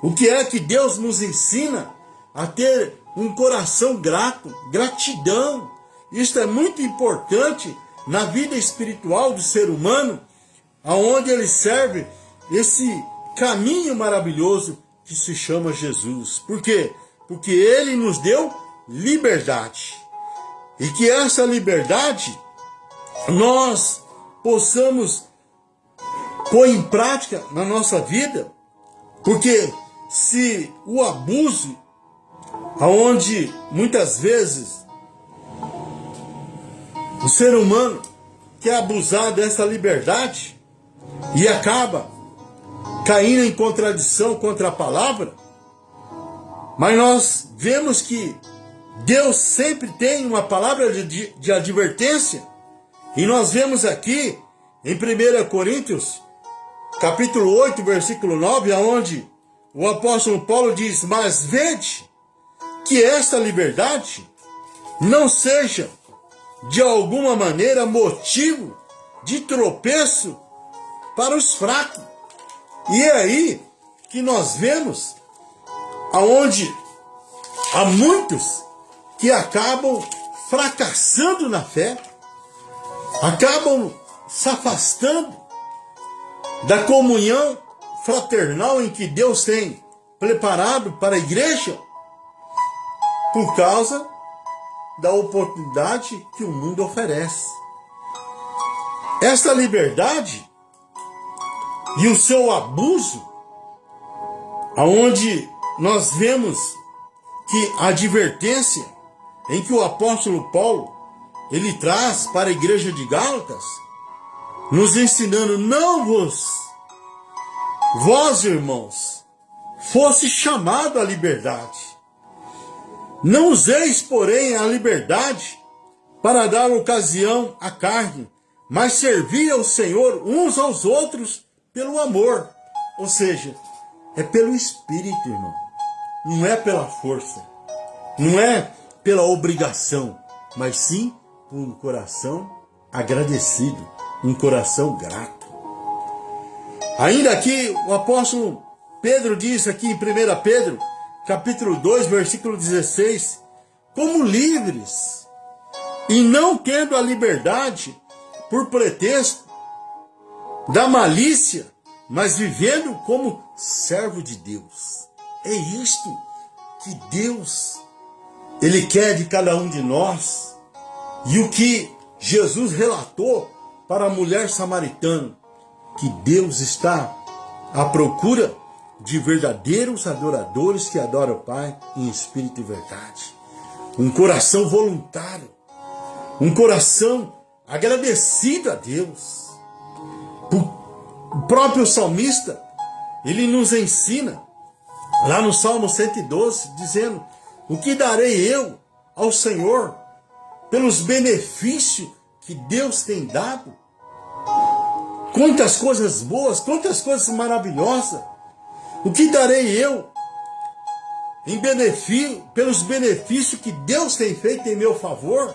O que é que Deus nos ensina? A ter um coração grato, gratidão. Isto é muito importante na vida espiritual do ser humano, aonde ele serve esse caminho maravilhoso que se chama Jesus. Por quê? Porque ele nos deu liberdade. E que essa liberdade nós possamos pôr em prática na nossa vida. Porque se o abuso, aonde muitas vezes o ser humano quer abusar dessa liberdade e acaba caindo em contradição contra a palavra, mas nós vemos que Deus sempre tem uma palavra de advertência, e nós vemos aqui em 1 Coríntios, capítulo 8, versículo 9, onde o apóstolo Paulo diz: mas vede que esta liberdade não seja de alguma maneira motivo de tropeço para os fracos. E é aí que nós vemos aonde há muitos que acabam fracassando na fé, acabam se afastando da comunhão fraternal em que Deus tem preparado para a igreja, por causa da oportunidade que o mundo oferece. Essa liberdade e o seu abuso, aonde nós vemos que a advertência em que o apóstolo Paulo ele traz para a igreja de Gálatas, nos ensinando: não vós, irmãos, fosse chamado à liberdade. Não useis, porém, a liberdade para dar ocasião à carne, mas servi ao Senhor uns aos outros pelo amor. Ou seja, é pelo Espírito, irmão. Não é pela força. Não é pela obrigação, mas sim por um coração agradecido, um coração grato. Ainda aqui o apóstolo Pedro diz aqui em 1 Pedro, capítulo 2, versículo 16, como livres, e não tendo a liberdade por pretexto da malícia, mas vivendo como servo de Deus. É isto que Deus, Ele quer de cada um de nós. E o que Jesus relatou para a mulher samaritana, que Deus está à procura de verdadeiros adoradores que adoram o Pai em espírito e verdade. Um coração voluntário, um coração agradecido a Deus. O próprio salmista, ele nos ensina, lá no Salmo 112, dizendo: o que darei eu ao Senhor pelos benefícios que Deus tem dado? Quantas coisas boas, quantas coisas maravilhosas. O que darei eu em benefício, pelos benefícios que Deus tem feito em meu favor?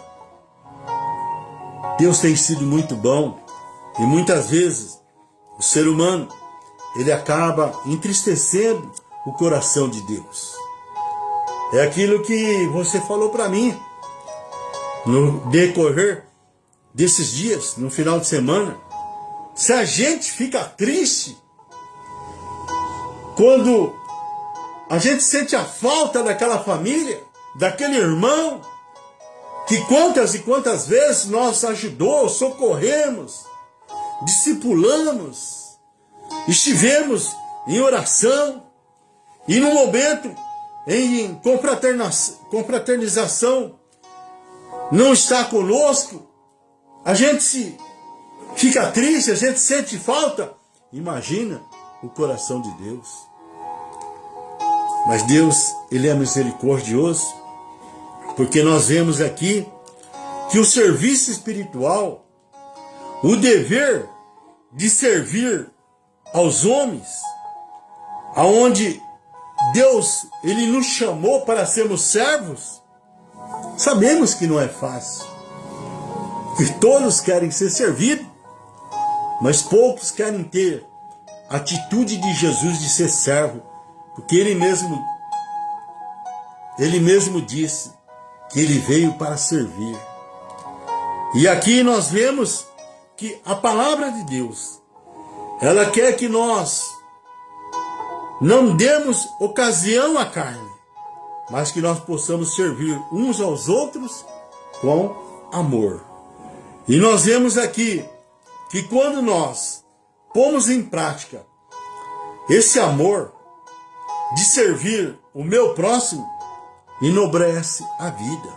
Deus tem sido muito bom, e muitas vezes o ser humano, ele acaba entristecendo o coração de Deus. É aquilo que você falou para mim no decorrer desses dias, no final de semana. Se a gente fica triste quando a gente sente a falta daquela família, daquele irmão, que quantas e quantas vezes nós ajudou, socorremos, discipulamos, estivemos em oração, e no momento em confraternização não está conosco, a gente fica triste, a gente sente falta. Imagina o coração de Deus. Mas Deus, Ele é misericordioso, porque nós vemos aqui que o serviço espiritual, o dever de servir aos homens, aonde Deus, Ele nos chamou para sermos servos, sabemos que não é fácil, que todos querem ser servidos, mas poucos querem ter a atitude de Jesus de ser servo, porque Ele mesmo disse que Ele veio para servir. E aqui nós vemos que a palavra de Deus, Ela quer que nós não demos ocasião à carne, mas que nós possamos servir uns aos outros com amor. E nós vemos aqui que quando nós pomos em prática esse amor de servir o meu próximo, enobrece a vida.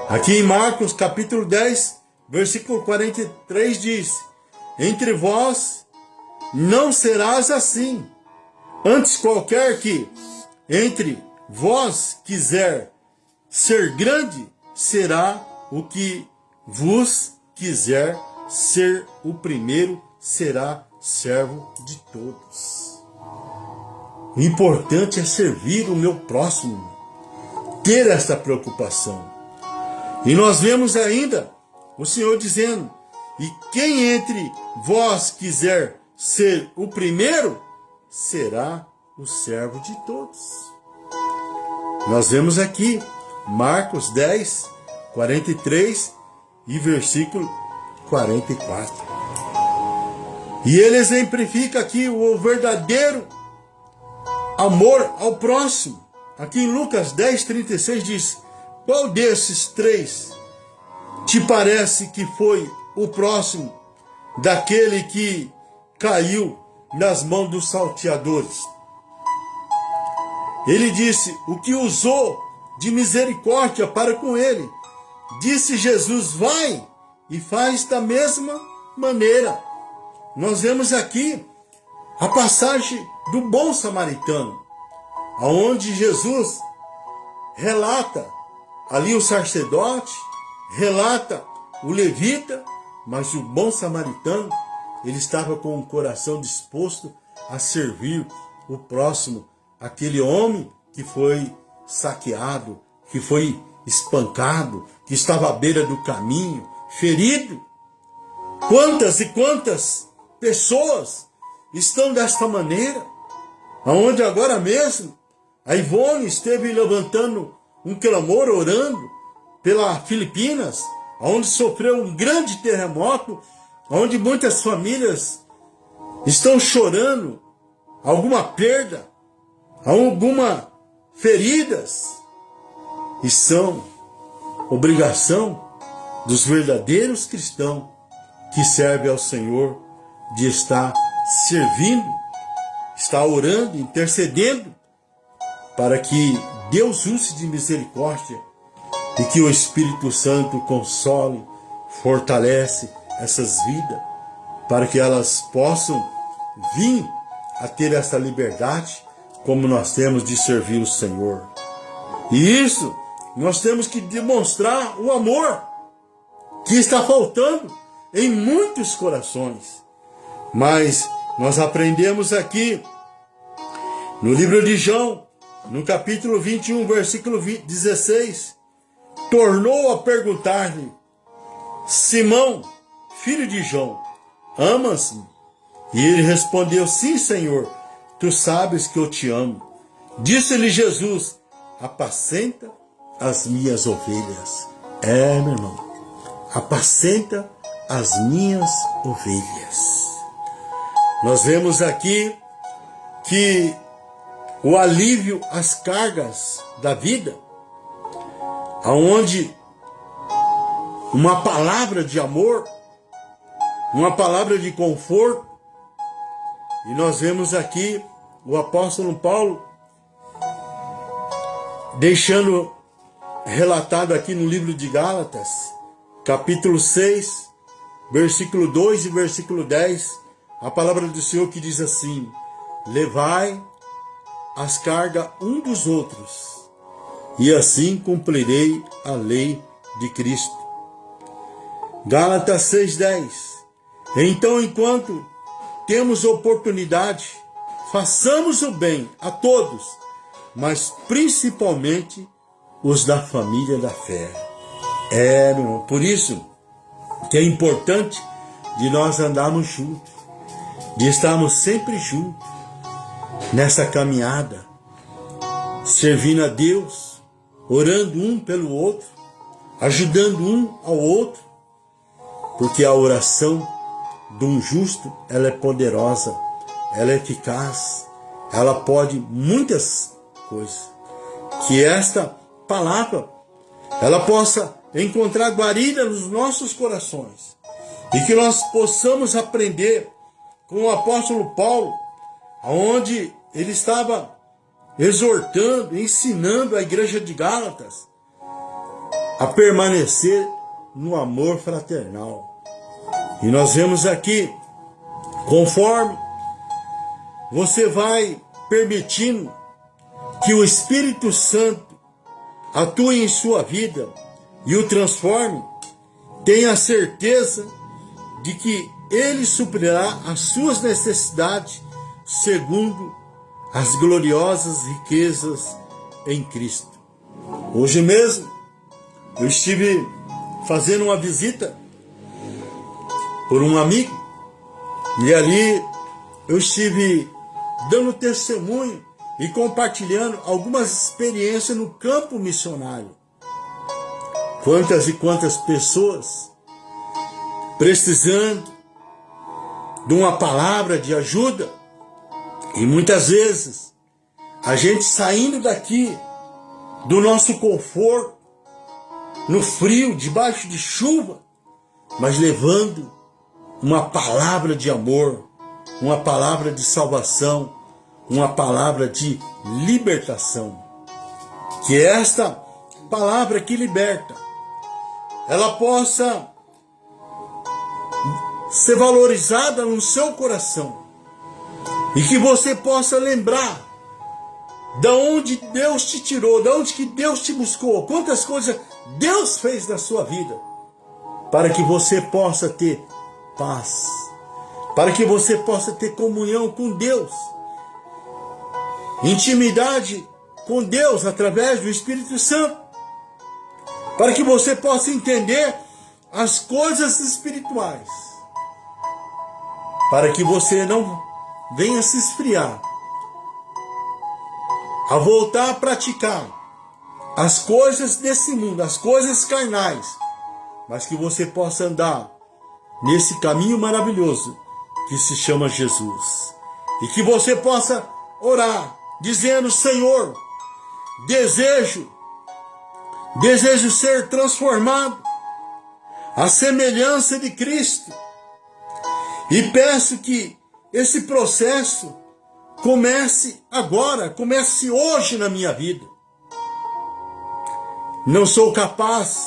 Aqui em Marcos capítulo 10, versículo 43 diz: entre vós não serás assim, antes qualquer que entre vós quiser ser grande, será o que vos quiser ser o primeiro, será servo de todos. O importante é servir o meu próximo, ter esta preocupação. E nós vemos ainda o Senhor dizendo: e quem entre vós quiser ser o primeiro, será o servo de todos. Nós vemos aqui Marcos 10, 43 e versículo 44. E ele exemplifica aqui o verdadeiro amor ao próximo. Aqui em Lucas 10, 36 diz: qual desses três te parece que foi o próximo daquele que caiu nas mãos dos salteadores? Ele disse: o que usou de misericórdia para com ele. Disse Jesus: vai e faz da mesma maneira. Nós vemos aqui a passagem do bom samaritano, aonde Jesus relata ali o sacerdote, relata o levita, mas o bom samaritano, ele estava com o coração disposto a servir o próximo, aquele homem que foi saqueado, que foi espancado, que estava à beira do caminho, ferido. Quantas e quantas pessoas estão desta maneira, aonde agora mesmo a Ivone esteve levantando um clamor, orando pela Filipinas, onde sofreu um grande terremoto, onde muitas famílias estão chorando alguma perda, alguma feridas, e são obrigação dos verdadeiros cristãos que servem ao Senhor de estar servindo, estar orando, intercedendo, para que Deus use de misericórdia e que o Espírito Santo console, fortalece essas vidas, para que elas possam vir a ter essa liberdade, como nós temos de servir o Senhor. E isso, nós temos que demonstrar o amor que está faltando em muitos corações. Mas nós aprendemos aqui no livro de João, no capítulo 21, versículo 16, tornou a perguntar-lhe: Simão, filho de João, amas-me? E ele respondeu: sim, Senhor, tu sabes que eu te amo. Disse-lhe Jesus: apacenta as minhas ovelhas. Meu irmão, apacenta as minhas ovelhas. Nós vemos aqui que o alívio às cargas da vida, aonde uma palavra de amor, uma palavra de conforto, e nós vemos aqui o apóstolo Paulo deixando relatado aqui no livro de Gálatas, capítulo 6, versículo 2 e versículo 10, a palavra do Senhor que diz assim: levai as cargas um dos outros, e assim cumprirei a lei de Cristo. Gálatas 6:10. Então, enquanto temos oportunidade, façamos o bem a todos, mas principalmente os da família da fé. Meu irmão, por isso que é importante de nós andarmos juntos, de estarmos sempre juntos nessa caminhada, servindo a Deus, orando um pelo outro, ajudando um ao outro, porque a oração de um justo, ela é poderosa, ela é eficaz, ela pode muitas coisas. Que esta palavra, ela possa encontrar guarida nos nossos corações. E que nós possamos aprender com o apóstolo Paulo, onde ele estava exortando, ensinando a igreja de Gálatas a permanecer no amor fraternal. E nós vemos aqui, conforme você vai permitindo que o Espírito Santo atue em sua vida e o transforme, tenha certeza de que Ele suprirá as suas necessidades segundo as gloriosas riquezas em Cristo. Hoje mesmo eu estive fazendo uma visita por um amigo e ali eu estive dando testemunho e compartilhando algumas experiências no campo missionário. Quantas e quantas pessoas precisando de uma palavra de ajuda, e muitas vezes a gente saindo daqui do nosso conforto, no frio, debaixo de chuva, mas levando uma palavra de amor, uma palavra de salvação, uma palavra de libertação. Que esta palavra que liberta, ela possa ser valorizada no seu coração. E que você possa lembrar de onde Deus te tirou, de onde que Deus te buscou, quantas coisas Deus fez na sua vida, para que você possa ter paz, para que você possa ter comunhão com Deus, intimidade com Deus através do Espírito Santo, para que você possa entender as coisas espirituais, para que você não venha se esfriar, a voltar a praticar as coisas desse mundo, as coisas carnais, mas que você possa andar nesse caminho maravilhoso que se chama Jesus. E que você possa orar, dizendo: Senhor, desejo ser transformado à semelhança de Cristo. E peço que esse processo comece agora, comece hoje na minha vida. Não sou capaz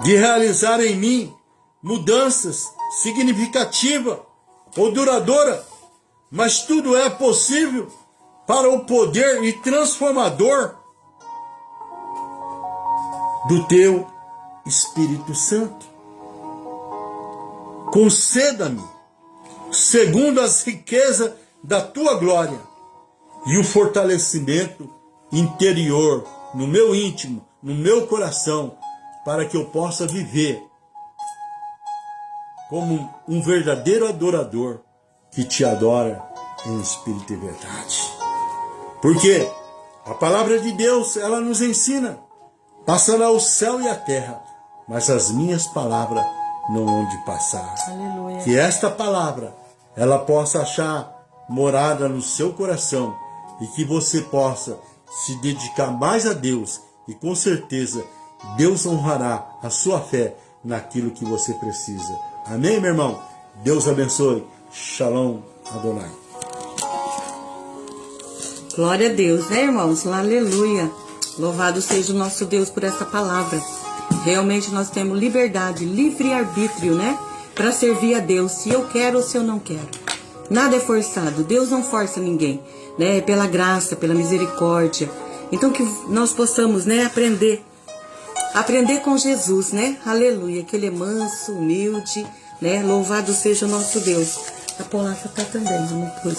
de realizar em mim mudanças significativas ou duradouras, mas tudo é possível para o poder e transformador do teu Espírito Santo. Conceda-me, segundo as riquezas da tua glória, e o fortalecimento interior no meu íntimo, no meu coração, para que eu possa viver como um verdadeiro adorador que te adora em espírito e verdade. Porque a palavra de Deus, ela nos ensina: passará o céu e a terra, mas as minhas palavras não hão de passar. Aleluia. Que esta palavra, ela possa achar morada no seu coração, e que você possa se dedicar mais a Deus, e com certeza Deus honrará a sua fé naquilo que você precisa. Amém, meu irmão? Deus abençoe. Shalom Adonai. Glória a Deus, né, irmãos? Aleluia. Louvado seja o nosso Deus por essa palavra. Realmente nós temos liberdade, livre-arbítrio, né? Para servir a Deus, se eu quero ou se eu não quero. Nada é forçado, Deus não força ninguém, né? É pela graça, pela misericórdia. Então que nós possamos, né, aprender com Jesus, né? Aleluia, que Ele é manso, humilde, né? Louvado seja o nosso Deus. A Paulaça tá também, não pus.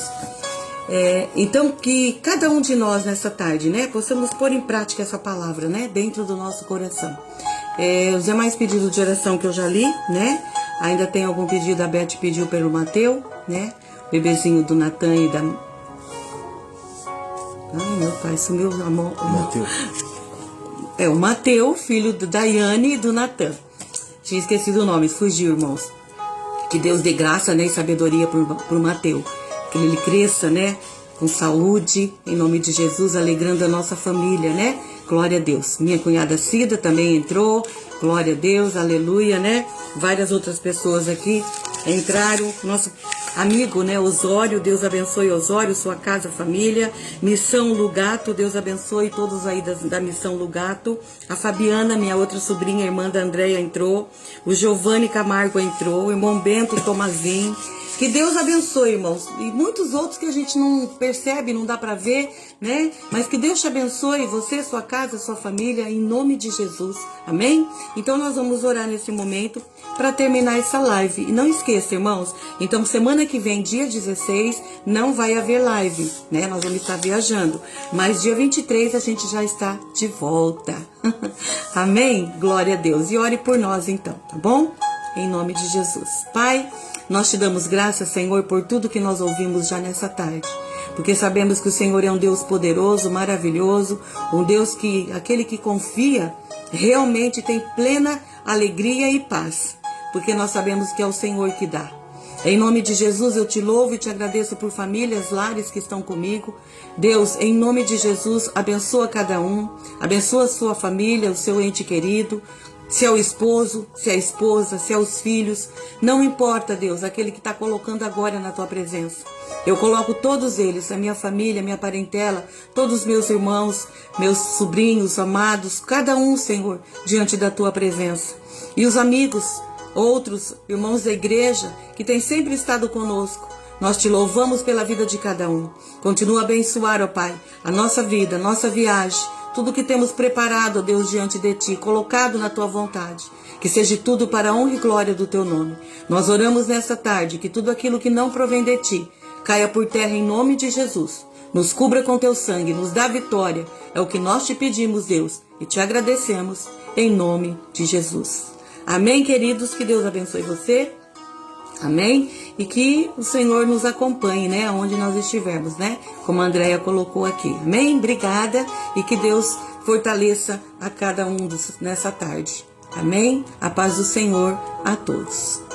Então que cada um de nós nessa tarde, né, possamos pôr em prática essa palavra, né, dentro do nosso coração. Os demais pedidos de oração que eu já li, né? Ainda tem algum pedido, a Beth pediu pelo Mateus, né? Bebezinho do Natan e da... Ai, meu pai, sumiu a mão. Mateus. O Mateus, filho da Daiane e do Natan. Tinha esquecido o nome, fugiu, irmãos. Que Deus dê graça, né, e sabedoria pro Mateus. Que ele cresça, né, com saúde, em nome de Jesus, alegrando a nossa família, né? Glória a Deus. Minha cunhada Cida também entrou, glória a Deus, aleluia, né? Várias outras pessoas aqui entraram. Nosso amigo, né, Osório, Deus abençoe Osório, sua casa, família. Missão Lugato, Deus abençoe todos aí da Missão Lugato. A Fabiana, minha outra sobrinha, irmã da Andréia, entrou. O Giovanni Camargo entrou. O irmão Bento Tomazinho. Que Deus abençoe, irmãos. E muitos outros que a gente não percebe, não dá pra ver, né? Mas que Deus te abençoe, você, sua casa, sua família, em nome de Jesus. Amém? Então nós vamos orar nesse momento para terminar essa live. E não esqueça, irmãos, então semana que vem, dia 16, não vai haver live, né? Nós vamos estar viajando. Mas dia 23 a gente já está de volta. Amém? Glória a Deus. E ore por nós então, tá bom? Em nome de Jesus. Pai, nós te damos graças, Senhor, por tudo que nós ouvimos já nessa tarde. Porque sabemos que o Senhor é um Deus poderoso, maravilhoso, um Deus que, aquele que confia, realmente tem plena alegria e paz. Porque nós sabemos que é o Senhor que dá. Em nome de Jesus eu te louvo e te agradeço por famílias, lares que estão comigo. Deus, em nome de Jesus, abençoa cada um, abençoa a sua família, o seu ente querido, se é o esposo, se é a esposa, se é os filhos, não importa, Deus, aquele que está colocando agora na tua presença. Eu coloco todos eles, a minha família, a minha parentela, todos os meus irmãos, meus sobrinhos, amados, cada um, Senhor, diante da tua presença. E os amigos, outros irmãos da igreja, que têm sempre estado conosco, nós te louvamos pela vida de cada um. Continua a abençoar, ó Pai, a nossa vida, a nossa viagem, tudo que temos preparado, ó Deus, diante de Ti, colocado na Tua vontade. Que seja tudo para a honra e glória do Teu nome. Nós oramos nessa tarde que tudo aquilo que não provém de Ti caia por terra em nome de Jesus. Nos cubra com Teu sangue, nos dá vitória. É o que nós te pedimos, Deus, e te agradecemos em nome de Jesus. Amém, queridos? Que Deus abençoe você. Amém? E que o Senhor nos acompanhe, né? Onde nós estivermos, né? Como a Andréia colocou aqui. Amém? Obrigada. E que Deus fortaleça a cada um nessa tarde. Amém? A paz do Senhor a todos.